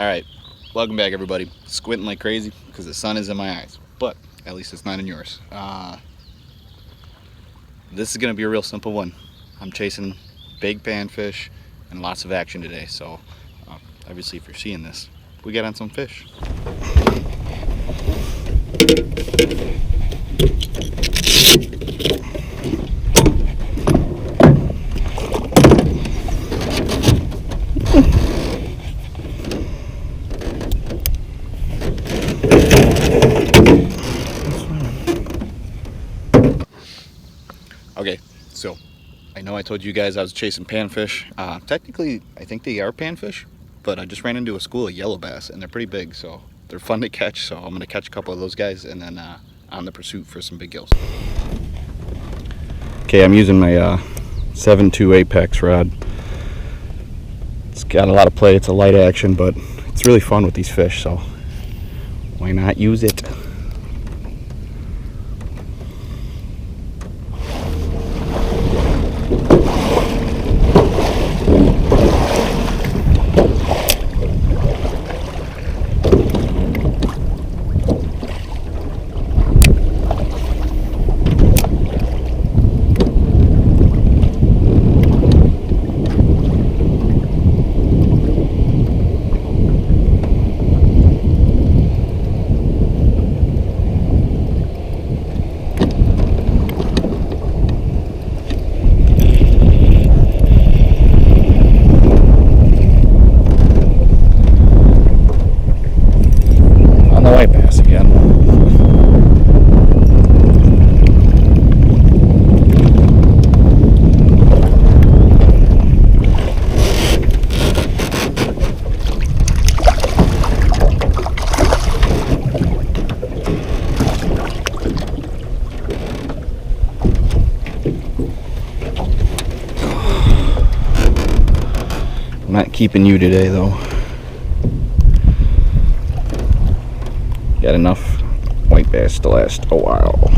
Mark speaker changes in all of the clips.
Speaker 1: Alright, welcome back everybody. Squinting like crazy because the sun is in my eyes, but at least it's not in yours. This is going to be a real simple one. I'm chasing big panfish and lots of action today, so obviously if you're seeing this, we got on some fish. Okay, so I know I told you guys I was chasing panfish. Technically, I think they are panfish, but I just ran into a school of yellow bass, and they're pretty big, so they're fun to catch. So I'm going to catch a couple of those guys, and then on the pursuit for some big gills. Okay, I'm using my 7.2 Apex rod. It's got a lot of play. It's a light action, but it's really fun with these fish, so why not use it? I'm not keeping you today though. Got enough white bass to last a while.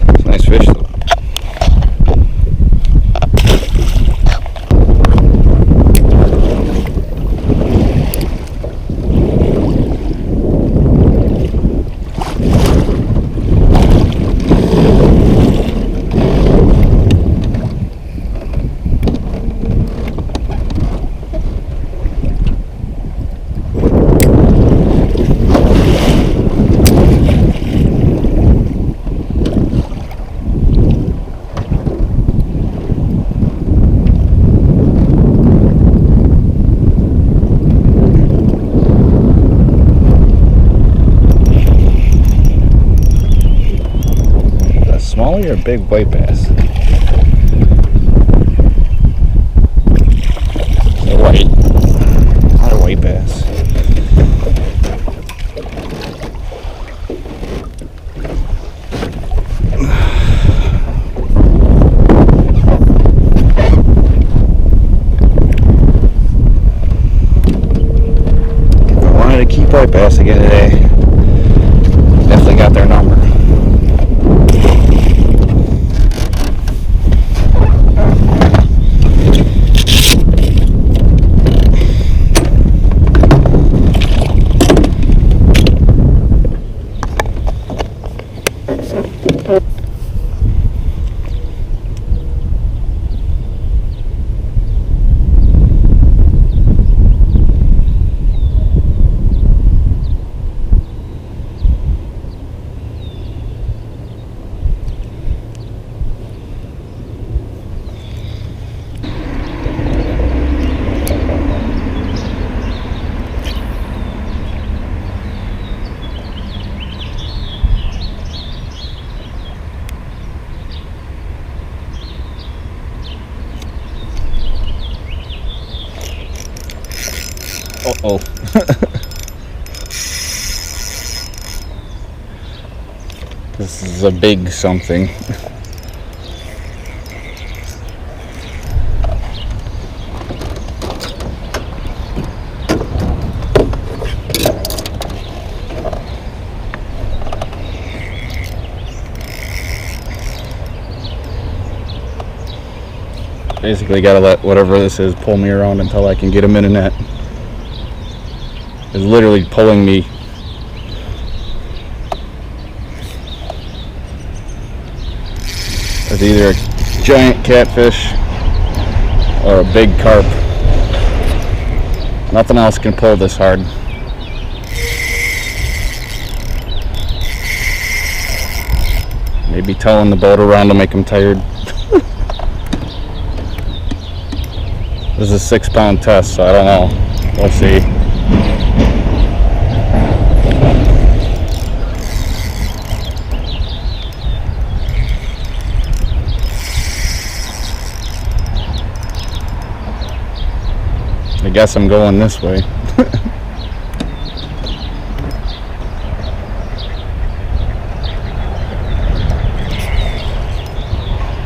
Speaker 1: It's a nice fish though. Small or big white bass? They're white. Not a white bass. If I wanted to keep white bass again today, definitely got their number. Uh-oh. This is a big something. Basically gotta let whatever this is pull me around until I can get him in a net. It's literally pulling me. It's either a giant catfish or a big carp. Nothing else can pull this hard. Maybe towing the boat around to make him tired. This is a 6 pound test, so I don't know. We'll see. I guess I'm going this way.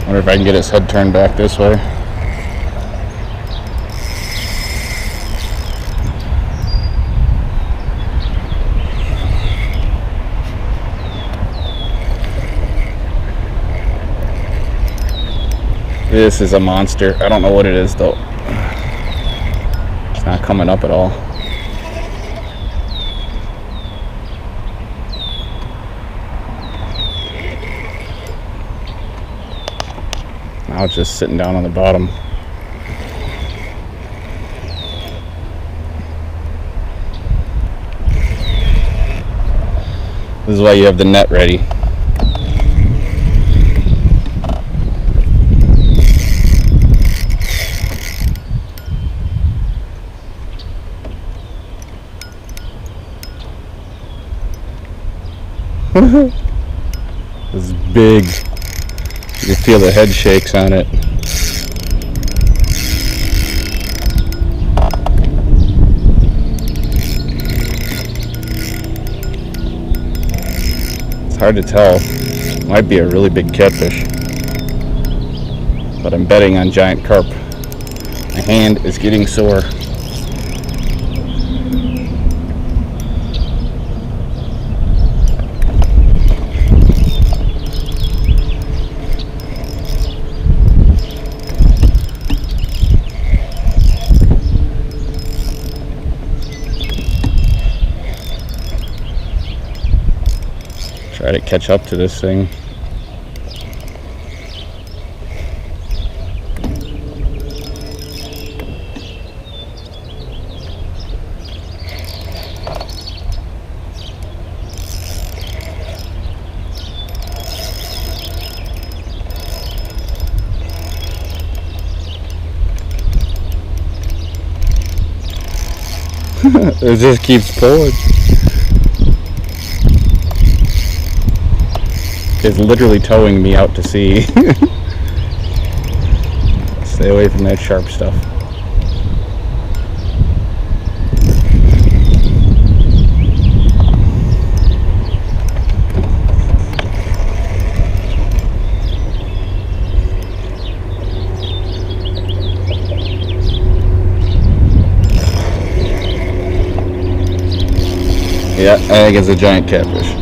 Speaker 1: Wonder if I can get his head turned back this way. This is a monster. I don't know what it is though. It's not coming up at all. Now it's just sitting down on the bottom. This is why you have the net ready. This is big. You can feel the head shakes on it. It's hard to tell. Might be a really big catfish, but I'm betting on giant carp. My hand is getting sore. Try to catch up to this thing. It just keeps pulling. It's literally towing me out to sea. Stay away from that sharp stuff. Yeah, I think it's a giant catfish.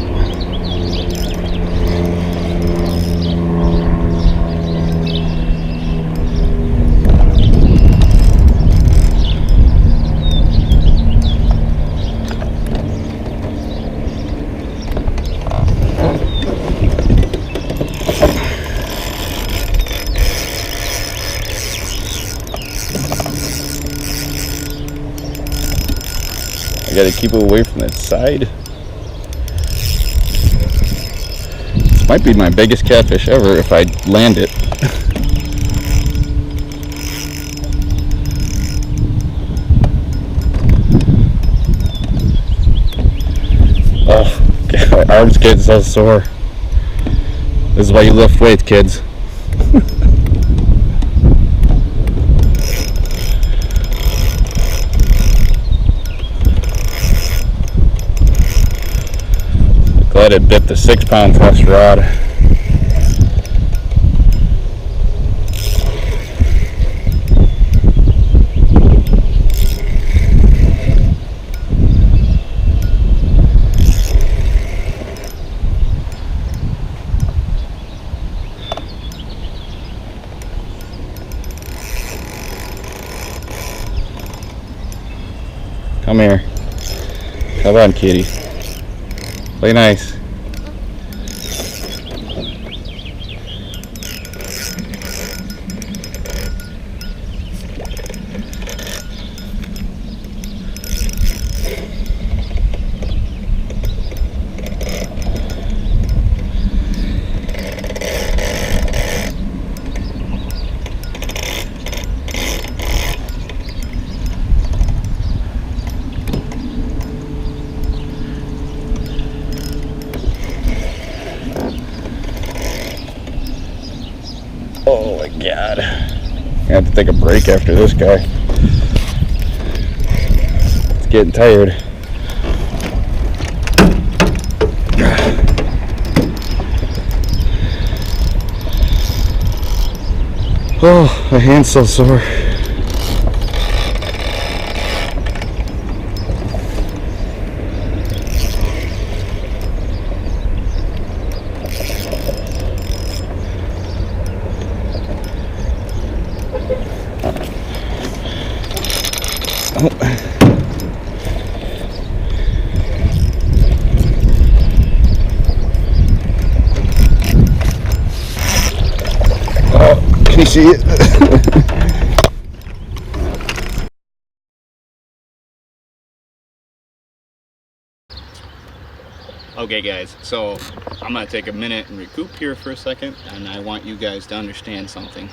Speaker 1: I gotta keep it away from that side. This might be my biggest catfish ever if I land it. Oh, God, my arms getting so sore. This is why you lift weights, kids. Glad it bit the 6 pound test rod. Come here. Come on, kitty. Play nice. Oh my God. I have to take a break after this guy. It's getting tired. Oh, my hand's so sore. Oh, can you see it? Okay guys, so I'm gonna take a minute and recoup here for a second, and I want you guys to understand something.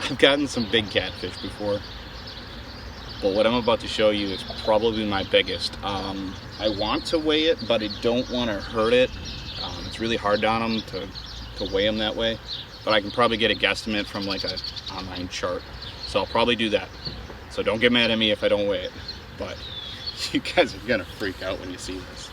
Speaker 1: I've gotten some big catfish before, but what I'm about to show you is probably my biggest. I want to weigh it, but I don't want to hurt it. It's really hard on them to weigh them that way, but I can probably get a guesstimate from like an online chart. So I'll probably do that. So don't get mad at me if I don't weigh it, but you guys are gonna freak out when you see this.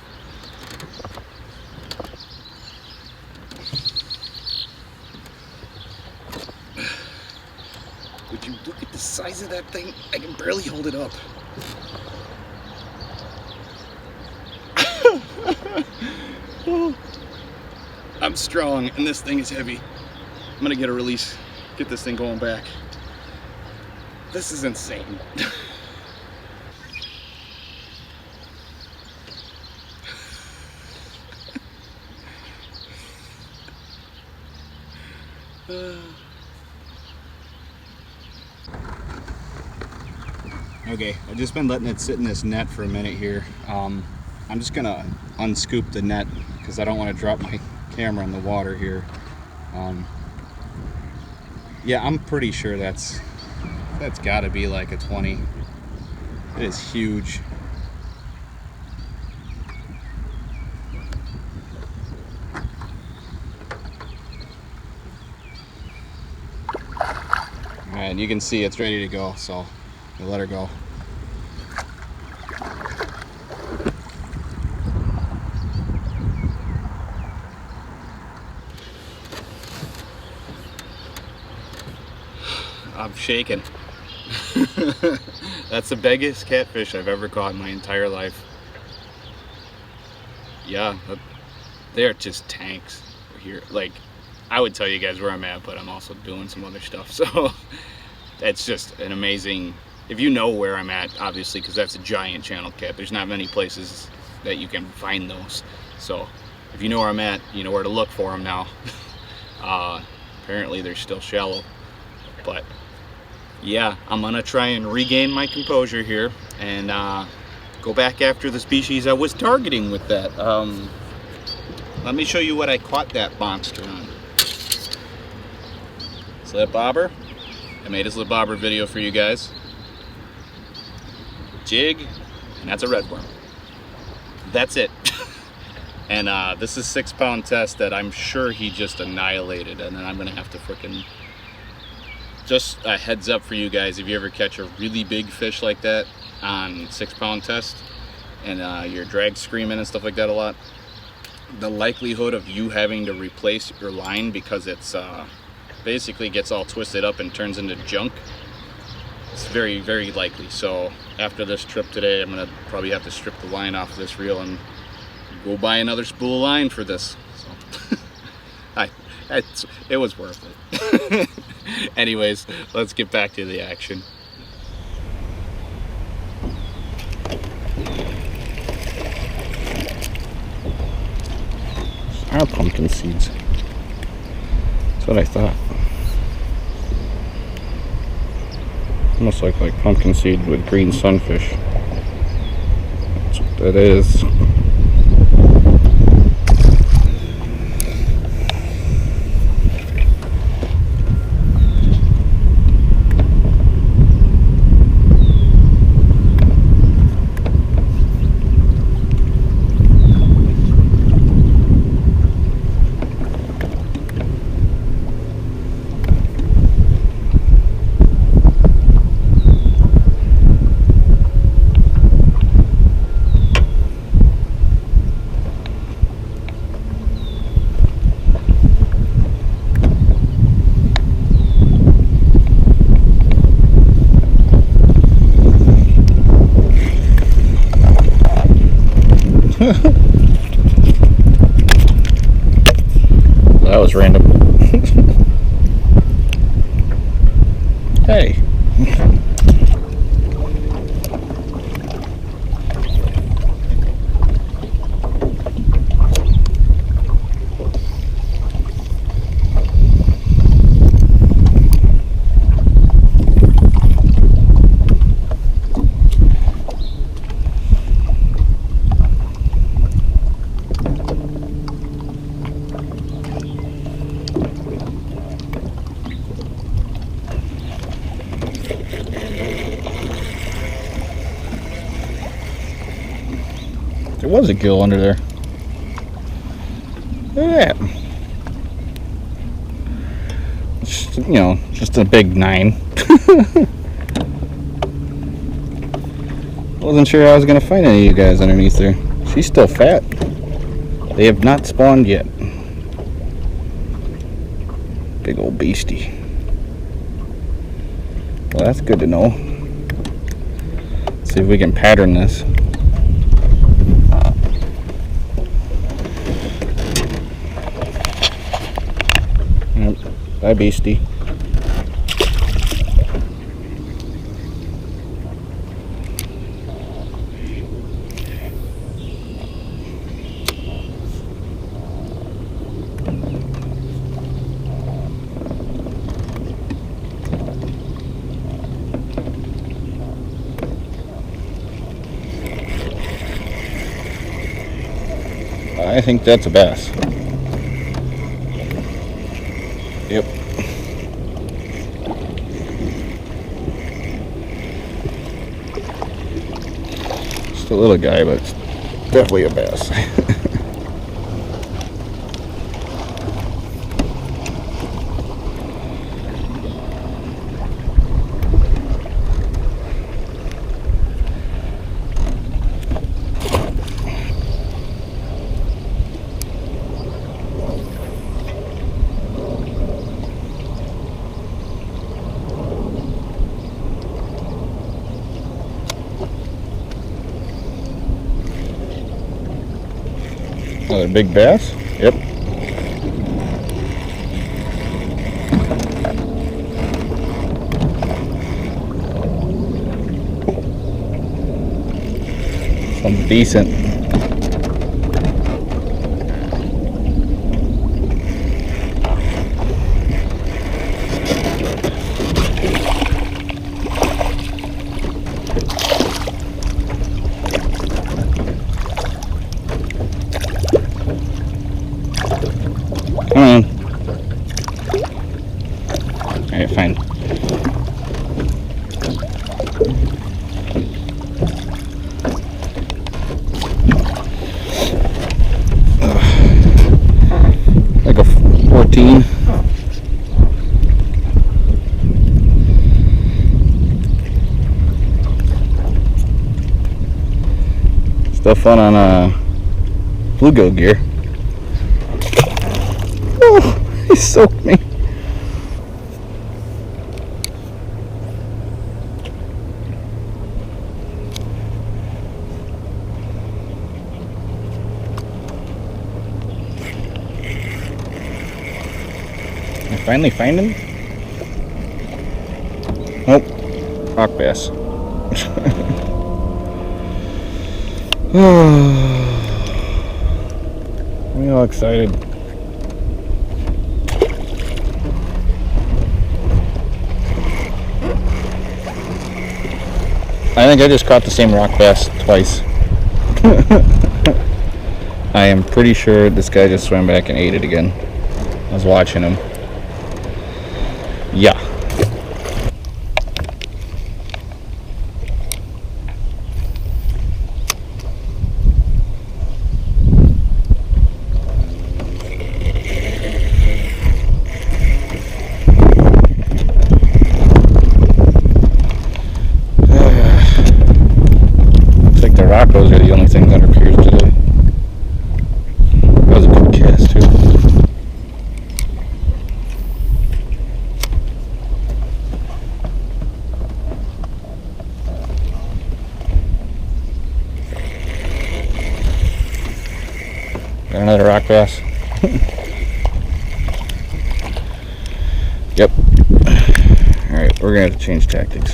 Speaker 1: Would you look at the size of that thing? I can barely hold it up. I'm strong and this thing is heavy. I'm gonna get a release, get this thing going back. This is insane. Okay, I've just been letting it sit in this net for a minute here. I'm just gonna unscoop the net because I don't want to drop my camera in the water here. Yeah, I'm pretty sure that's got to be like a 20. It is huge. And you can see it's ready to go, so we'll let her go. I'm shaking. That's the biggest catfish I've ever caught in my entire life. Yeah, they're just tanks here. Like, I would tell you guys where I'm at, but I'm also doing some other stuff. So it's just an amazing, if you know where I'm at, obviously, because that's a giant channel cat. There's not many places that you can find those. So if you know where I'm at, you know where to look for them now. Apparently they're still shallow, but yeah, I'm gonna try and regain my composure here and go back after the species I was targeting with that. Let me show you what I caught that monster on. Slip bobber. I made a slip bobber video for you guys. Jig, and that's a red worm. That's it. And this is 6-pound test that I'm sure he just annihilated, and then I'm gonna have to frickin', just a heads up for you guys, if you ever catch a really big fish like that on 6-pound test and you're drag screaming and stuff like that a lot, the likelihood of you having to replace your line because it's basically gets all twisted up and turns into junk, it's very, very likely. So after this trip today, I'm gonna probably have to strip the line off of this reel and go buy another spool of line for this. So it was worth it. Anyways, let's get back to the action. are pumpkin seeds. That's what I thought. Almost like pumpkin seed with green sunfish. That's what that is. That was random. Hey. There was a gill under there. Look at that. Just, you know, just a big 9. Wasn't sure I was going to find any of you guys underneath there. She's still fat. They have not spawned yet. Big old beastie. Well, that's good to know. Let's see if we can pattern this. Bye, beastie. I think that's a bass. Yep. Just a little guy, but it's definitely a bass. Another big bass. Yep. Something decent. Come on. Alright, fine. Like a 14. Still fun on bluegill gear. Oh, he soaked me. I finally find him. Nope, rock bass. I'm all excited. I think I just caught the same rock bass twice. I am pretty sure this guy just swam back and ate it again. I was watching him. Yeah. Those are the only things that are piers today. That was a good cast too. Got another rock bass. Yep. Alright, we're gonna have to change tactics.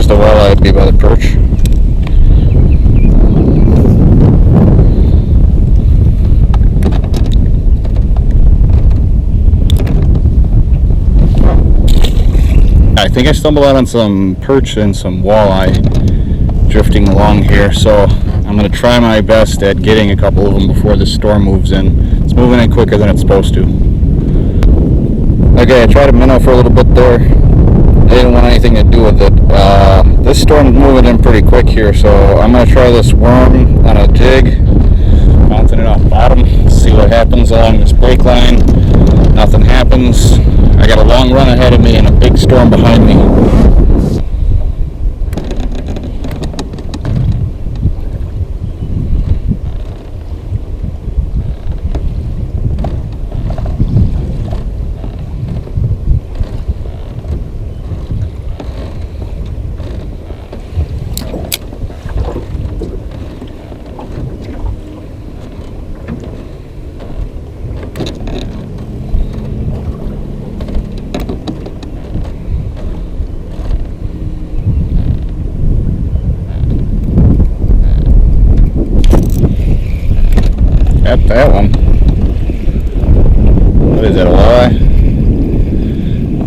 Speaker 1: The walleye would be by the perch. I think I stumbled out on some perch and some walleye drifting along here, so I'm going to try my best at getting a couple of them before this storm moves in. It's moving in quicker than it's supposed to. Okay, I tried a minnow for a little bit there. I didn't want anything to do with it. This storm's moving in pretty quick here, so I'm going to try this worm on a jig, mounting it off bottom, see what happens along this brake line. Nothing happens. I got a long run ahead of me and a big storm behind me. Got that one. What is that, a walleye?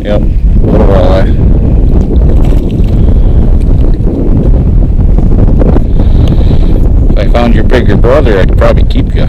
Speaker 1: Yep, little walleye. If I found your bigger brother, I could probably keep you.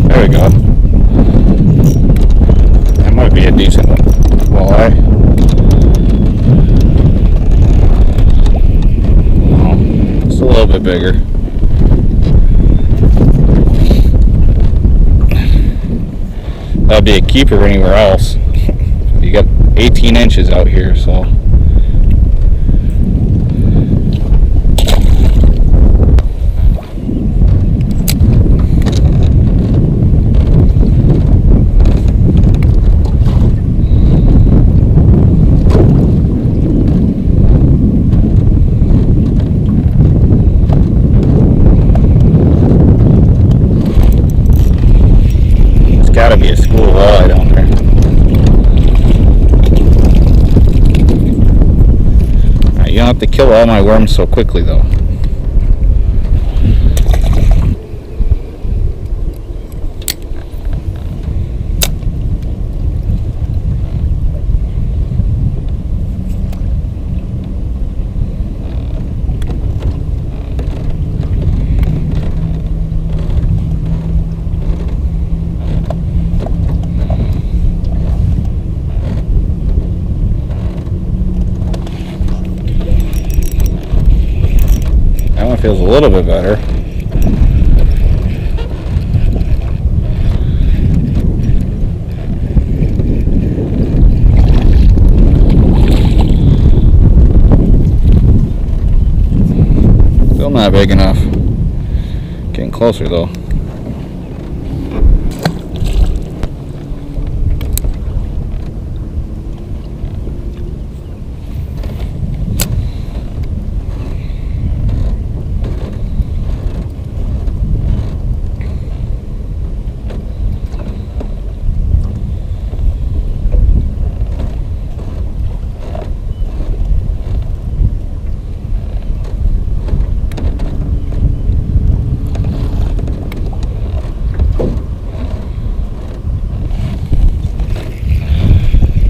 Speaker 1: There we go. That might be a decent one. Walleye. Oh, it's a little bit bigger. That'd be a keeper anywhere else. You got 18 inches out here, so. Gotta be a school of walleye down there. Right, you don't have to kill all my worms so quickly though.
Speaker 2: feels a little bit better. Still not big enough. Getting closer though.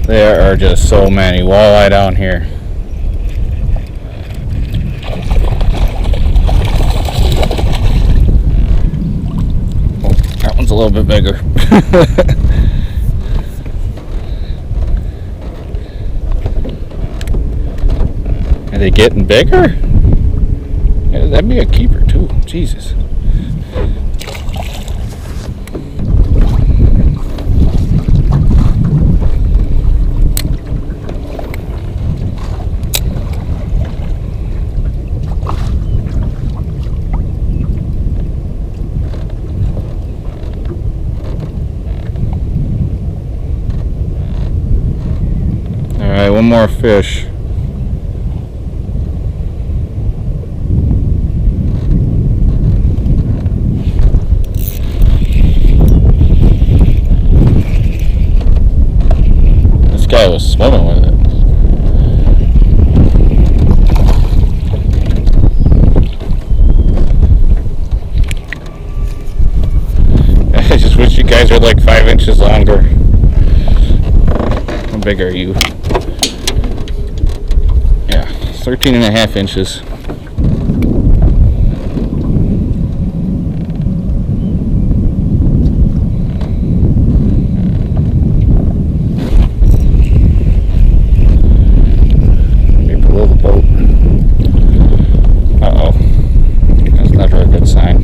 Speaker 2: There are just so many walleye down here. Oh, that one's a little bit bigger. Are they getting bigger? Yeah, that'd be a keeper too. Jesus. Alright, one more fish. This guy was swimming with it. I just wish you guys were like 5 inches longer. How big are you? 13.5 inches. Maybe below the boat. Uh-oh. That's never a good sign.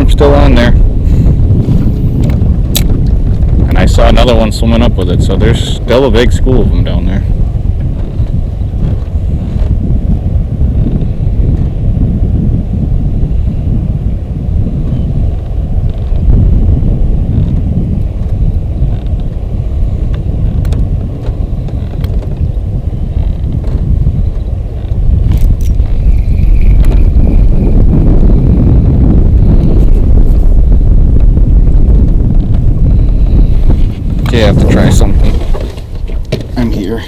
Speaker 2: Still on there, and I saw another one swimming up with it, so there's still a big school of them down there. I have to try something. I'm here.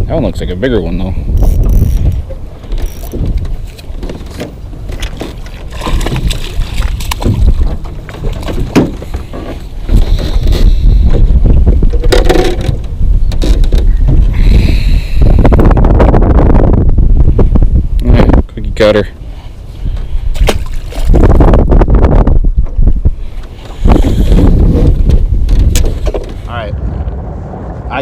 Speaker 2: That one looks like a bigger one though. Cookie cutter.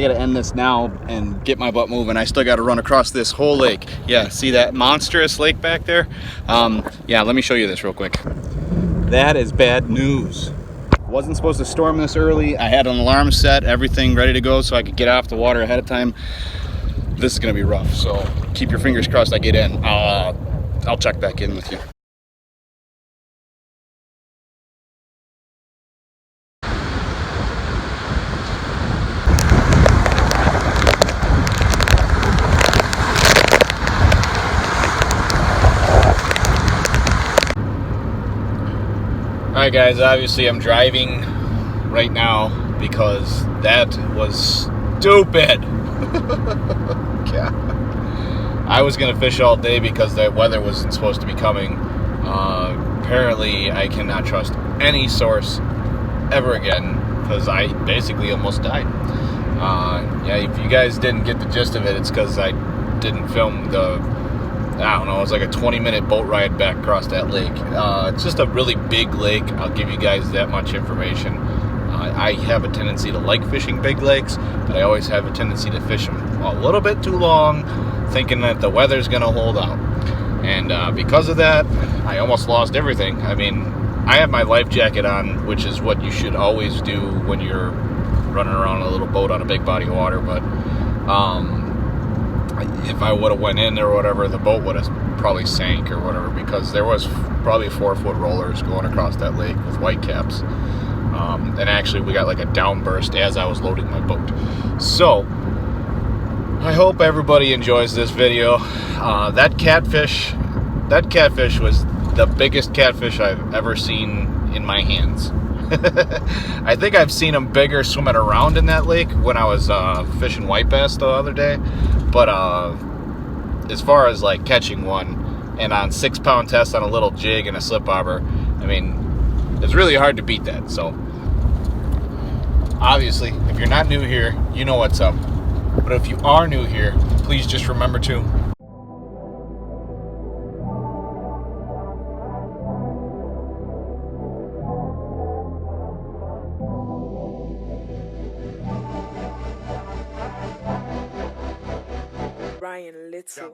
Speaker 1: I gotta end this now and get my butt moving. I still gotta run across this whole lake. Yeah, see that monstrous lake back there? Yeah, let me show you this real quick. That is bad news. Wasn't supposed to storm this early. I had an alarm set, everything ready to go so I could get off the water ahead of time. This is gonna be rough, so keep your fingers crossed I get in. I'll check back in with you. Alright guys, obviously I'm driving right now because that was stupid. Yeah. I was gonna fish all day because the weather wasn't supposed to be coming. Apparently I cannot trust any source ever again because I basically almost died. Yeah, if you guys didn't get the gist of it, it's because I didn't film I don't know, it was like a 20-minute boat ride back across that lake. It's just a really big lake. I'll give you guys that much information. I have a tendency to like fishing big lakes, but I always have a tendency to fish them a little bit too long, thinking that the weather's going to hold out. And because of that, I almost lost everything. I mean, I have my life jacket on, which is what you should always do when you're running around in a little boat on a big body of water, but if I would have went in there or whatever, the boat would have probably sank or whatever, because there was probably 4-foot rollers going across that lake with white caps. And actually we got like a downburst as I was loading my boat. So I hope everybody enjoys this video. That catfish was the biggest catfish I've ever seen in my hands. I think I've seen them bigger swimming around in that lake when I was fishing white bass the other day. But as far as like catching one and on 6-pound test on a little jig and a slip bobber, I mean, it's really hard to beat that. So obviously, if you're not new here, you know what's up. But if you are new here, please just remember to
Speaker 3: Ryan Little.